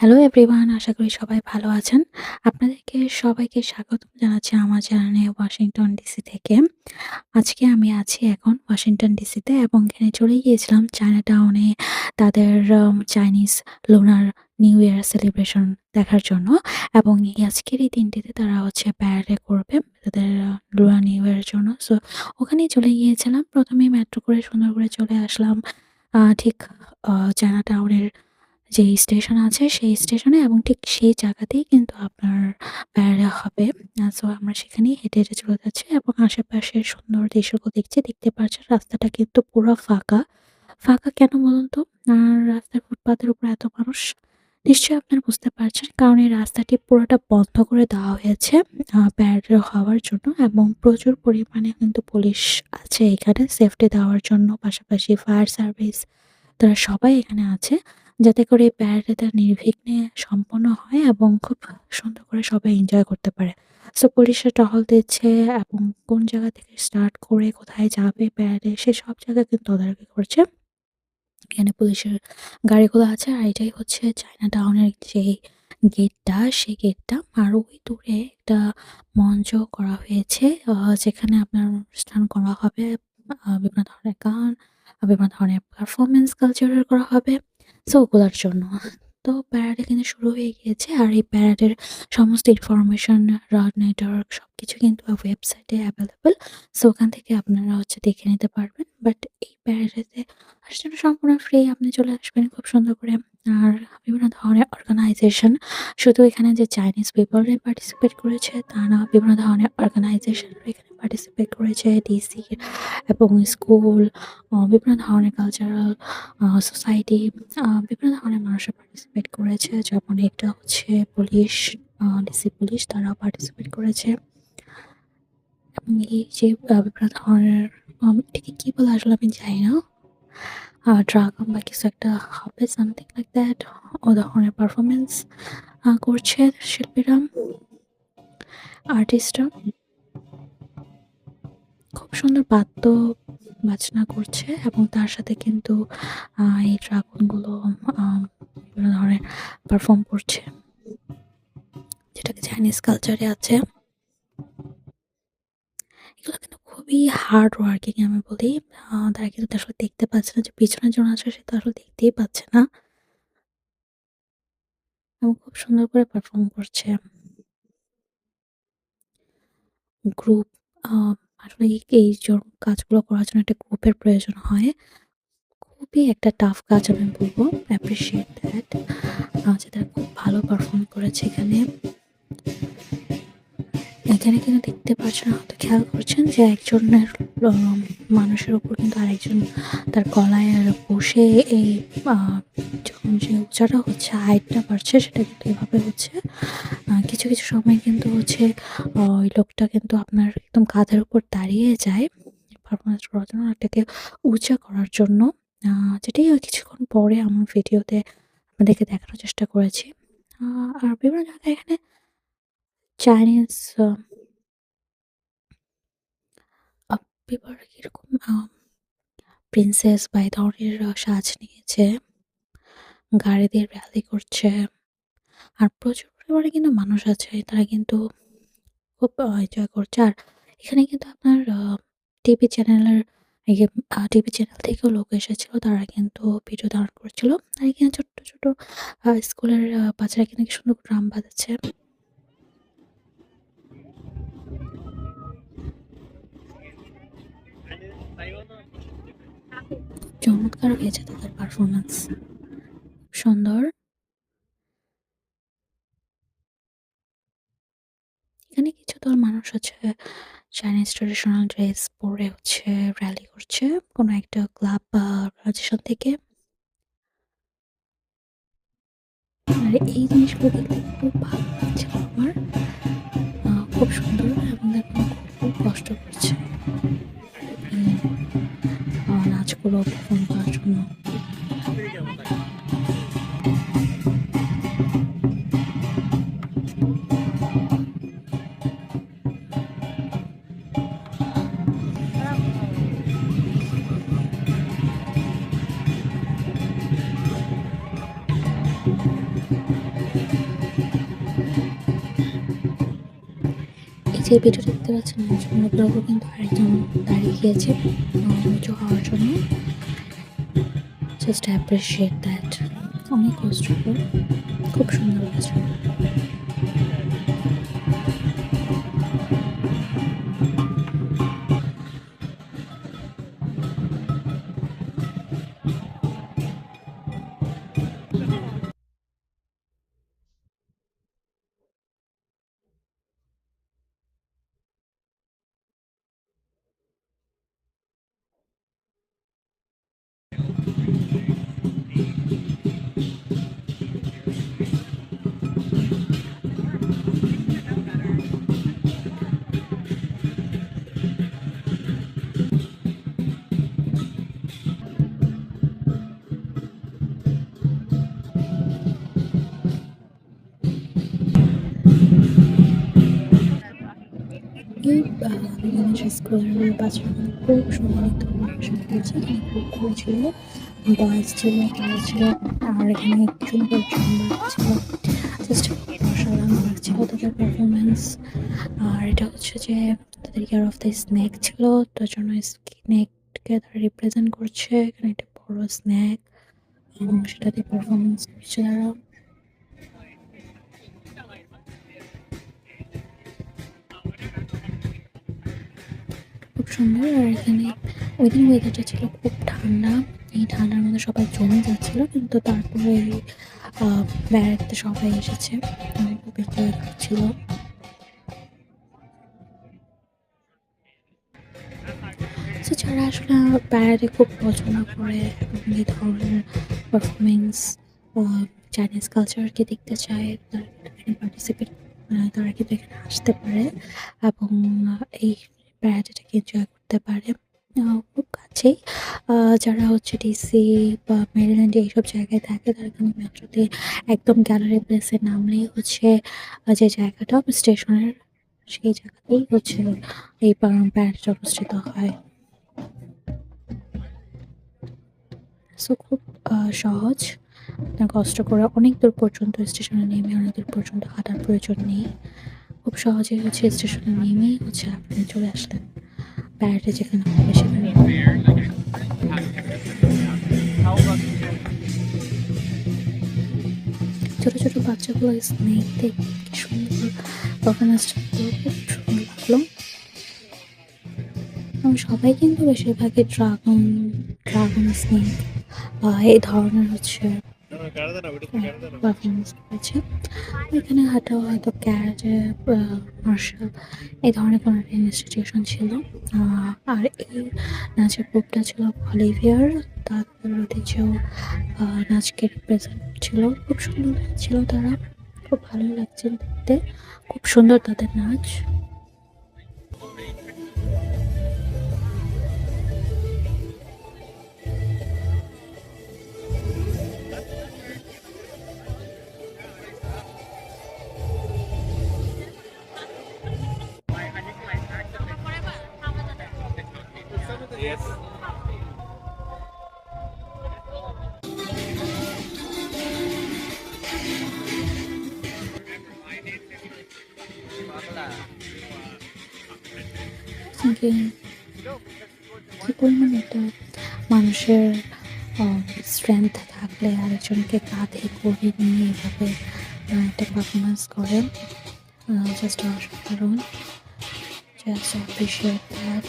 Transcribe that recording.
Hello everyone, আশা করি সবাই ভালো আছেন। আপনাদেরকে সবাইকে স্বাগতম জানাচ্ছি আমার চ্যানেলে ওয়াশিংটন ডিসি থেকে। আজকে আমি আছি এখন ওয়াশিংটন ডিসিতে এবং এখানে চলে গিয়েছিলাম চায়নাটাউনে তাদের Chinese lunar new year celebration দেখার জন্য। এবং আজকের এই দিনটিতে তারা প্যারেডে করবে তাদের লুনার নিউ ইয়ারের জন্য। সো ওখানেই চলে গিয়েছিলাম। প্রথমেই মেট্রো করে সুন্দর করে চলে আসলাম ঠিক চায়নাটাউনের যেই স্টেশন আছে সেই স্টেশনে, এবং ঠিক সেই জায়গাতেই কিন্তু আপনার প্যারা হবে। সো আমরা সেখানেই হেঁটে, হেঁটে চলে যাচ্ছি এবং আশেপাশের সুন্দর দৃশ্যগুলো দেখছি। দেখতে পাচ্ছেন রাস্তাটা কিন্তু পুরা ফাঁকা। ফাঁকা কেন বলুন তো? রাস্তার ফুটপাতের উপর এত মানুষ। নিশ্চয়ই আপনারা বুঝতে পারছেন, কারণ এই রাস্তাটি পুরোটা বন্ধ করে দেওয়া হয়েছে প্যারেড হওয়ার জন্য, এবং প্রচুর পরিমাণে কিন্তু পুলিশ আছে এখানে সেফটি দেওয়ার জন্য। পাশাপাশি ফায়ার সার্ভিস তারা সবাই এখানে আছে, যাতে করে এই প্যারেডটা নির্বিঘ্নে সম্পন্ন হয় এবং খুব সুন্দর করে সবাই এনজয় করতে পারে। সো পুলিশরা টহল দিচ্ছে এবং কোন জায়গা থেকে স্টার্ট করে কোথায় যাবে প্যারেডে সেসব জায়গা কিন্তু তদারকি করছে। এখানে পুলিশের গাড়িগুলো আছে, আর এটাই হচ্ছে চায়না টাউনের যেই গেটটা, সেই গেটটা। আর ওই দূরে একটা মঞ্চ করা হয়েছে যেখানে আপনার অনুষ্ঠান করা হবে। বিভিন্ন ধরনের গান, বিভিন্ন ধরনের পারফরম্যান্স কালচারাল করা হবে। সো ওগুলার জন্য। তো প্যারেডে কিন্তু শুরু হয়ে গিয়েছে, আর এই প্যারেডের সমস্ত ইনফরমেশন, নেটওয়ার্ক সবকিছু কিন্তু ওয়েবসাইটে অ্যাভেলেবল। সো ওখান থেকে আপনারা দেখে নিতে পারবেন। বাট এই প্যারেডেতে আসার সম্পূর্ণ ফ্রি, আপনি চলে আসবেন খুব সুন্দর করে। আর বিভিন্ন ধরনের অর্গানাইজেশন, শুধু এখানে যে চাইনিজ পিপলরাই পার্টিসিপেট করেছে তা না, বিভিন্ন ধরনের অর্গানাইজেশনরা এখানে পার্টিসিপেট করেছে। ডিসি এবং স্কুল, বিভিন্ন ধরনের কালচারাল সোসাইটি, বিভিন্ন ধরনের মানুষরা পার্টিসিপেট করেছে। যেমন এটা পুলিশ, ডিসি পুলিশ তারাও পার্টিসিপেট করেছে। এবং এই যে বিভিন্ন ধরনের এটাকে কি বলে আসলে আমি জানি না। ড্রাগন বা কিছু একটা হবে, সামথিং লাইক দ্যাট। ও ধরনের পারফরমেন্স করছে শিল্পীরা, আর্টিস্টরা। খুব সুন্দর বাদ্য বাজনা করছে এবং তার সাথে কিন্তু এই ড্রাগনগুলো বিভিন্ন ধরনের পারফর্ম করছে, যেটাকে চাইনিজ কালচারে আছে। এগুলো কিন্তু খুবই হার্ড ওয়ার্কিং আমি বলি। তারা কিন্তু আসলে দেখতে পাচ্ছে না যে পিছনে জন আছে, সে তো আসলে দেখতেই পাচ্ছে না, এবং খুব সুন্দর করে পারফর্ম করছে। গ্রুপ, আ আসলে এই কাজগুলো করার জন্য একটা গ্রুপের প্রয়োজন হয়। খুবই একটা টাফ কাজ আমি বলব। অ্যাপ্রিশিয়েট দ্যাট যে তারা খুব ভালো পারফর্ম করেছে এখানে। এখানে কিন্তু দেখতে পাচ্ছেন, হয়তো খেয়াল করছেন যে একজনের মানুষের উপর কিন্তু আরেকজন তার গলায় বসে এই আ যখন যে উচ্চাটা হচ্ছে, হাইটটা বাড়ছে, সেটা কিন্তু এভাবে হচ্ছে। কিছু, কিছু সময় কিন্তু ওই লোকটা কিন্তু আপনার একদম কাঁধের উপর দাঁড়িয়ে যায় পারফরম্যান্স করার জন্য, এটাকে উঁচা করার জন্য। আ যেটাই কিছুক্ষণ পরে আমার ভিডিওতে আপনাদেরকে দেখানোর চেষ্টা করেছি। আ আর বিভিন্ন জায়গায় এখানে চাইনিজ আ পেপার কিরকম প্রিন্সেস বা এই ধরনের সাজ নিয়েছে, গাড়ি দিয়ে র‍্যালি করছে। আর প্রচুর পরিমাণে কিন্তু মানুষ আছে। তারা কিন্তু খুব এনজয় করছে। আর এখানে কিন্তু আপনার টিভি চ্যানেলের টিভি চ্যানেল থেকেও লোক এসেছিল। তারা কিন্তু ভিডিও ধারণ করছিল। আর এখানে ছোট্ট, ছোট স্কুলের বাচ্চারা কিন্তু কি সুন্দর ড্রাম বাজাচ্ছে। চমৎকার হয়েছে তাদের পারফরম্যান্স। সুন্দর। এখানে কিছু দল মানুষ চাইনিজ ট্র্যাডিশনাল ড্রেস পরে র‍্যালি করছে কোনো একটা ক্লাব বা অর্গানাইজেশন থেকে। আর এই জিনিসগুলো দেখতে খুব ভালো লাগছিল আমার। খুব সুন্দর, এবং দেখুন খুব কষ্ট করছে এই নাচগুলো পারফর্ম করার জন্য। যে ভিডিওটা দেখতে পাচ্ছেন সম্পূর্ণ উপর কিন্তু আরেকজন দাঁড়িয়ে গিয়েছে উঁচু হওয়ার জন্য। Just appreciate that. অনেক কষ্টকর, খুব সুন্দর লাগছে। এই বাংলাদেশ স্কুলের বাচ্চারা খুব সম্মানিত মানুষের কাছে খুব ভালো ছিল। বয়েজ ছিল, গার্লস ছিল, আর এখানে সুন্দর সুন্দর ছিল। জাস্ট অসাধারণ লাগছিল তাদের পারফরমেন্স। আর এটা হচ্ছে যে তাদের ইয়ার অফ দ্য স্ন্যাক ছিল, তার জন্য স্নেককে তারা রিপ্রেজেন্ট করছে। এখানে একটা বড় স্ন্যাক এবং সেটাতে পারফরমেন্স করছে তারা। খুব সুন্দর। আর এখানে ওইদিন ওয়েদারটা ছিল খুব ঠান্ডা। এই ঠান্ডার মধ্যে সবাই জমে যাচ্ছিল, কিন্তু তারপরে বেড়াতে সবাই এসেছে, খুব এনজয় করছিল। তো যারা আসলে বেড়াতে খুব পছন্দ করে এবং এই ধরনের পারফরমেন্স চাইনিজ কালচারকে দেখতে চায়, তারা এখানে পার্টিসিপেট তারা কিন্তু এখানে আসতে পারে এবং এই বেড়াটাকে এনজয় করতে পারে। খুব কাছেই যারা হচ্ছে ডিসি বা মেরিল্যান্ডে এইসব জায়গায় থাকে তারা কিন্তু মেট্রোতে একদম গ্যালারি প্লেসে নামলেই হচ্ছে যে জায়গাটা স্টেশনের সেই জায়গাতেই হচ্ছে এই বেড়াটা অবস্থিত হয়। সো খুব সহজ। আপনার কষ্ট করে অনেক দূর পর্যন্ত স্টেশনে নেমে অনেক দূর পর্যন্ত হাঁটার প্রয়োজন নেই। খুব সহজেই হচ্ছে স্টেশনে নেমেই হচ্ছে আপনি চলে আসলেন বেড়াতে যেখানে হবে সেখানে। ছোট ছোট বাচ্চাগুলো স্নেক দেখতে কি সুন্দর পারফরমেন্সটা খুব সুন্দর লাগলো। এবং সবাই কিন্তু বেশিরভাগই ড্রাগন স্নেক এই ধরনের হচ্ছে পারফরমেন্স করেছে। এখানে হাঁটাও হয়তো ক্যারাটে, মার্শাল এই ধরনের কোনো একটা ইনস্টিটিউশন ছিল। আর এই নাচের গ্রুপটা ছিল অলিভিয়ার, তাদের ঐতিহ্য নাচকে রিপ্রেজেন্ট ছিল। খুব সুন্দর ছিল তারা, খুব ভালো লাগছিল দেখতে, খুব সুন্দর তাদের নাচ। কি কি পরিমাণ একটা মানুষের স্ট্রেংথ থাকলে আরেকজনকে কাঁধে করে নিয়ে এভাবে একটা পারফরমেন্স করে, জাস্ট অসাধারণ। Just appreciate that.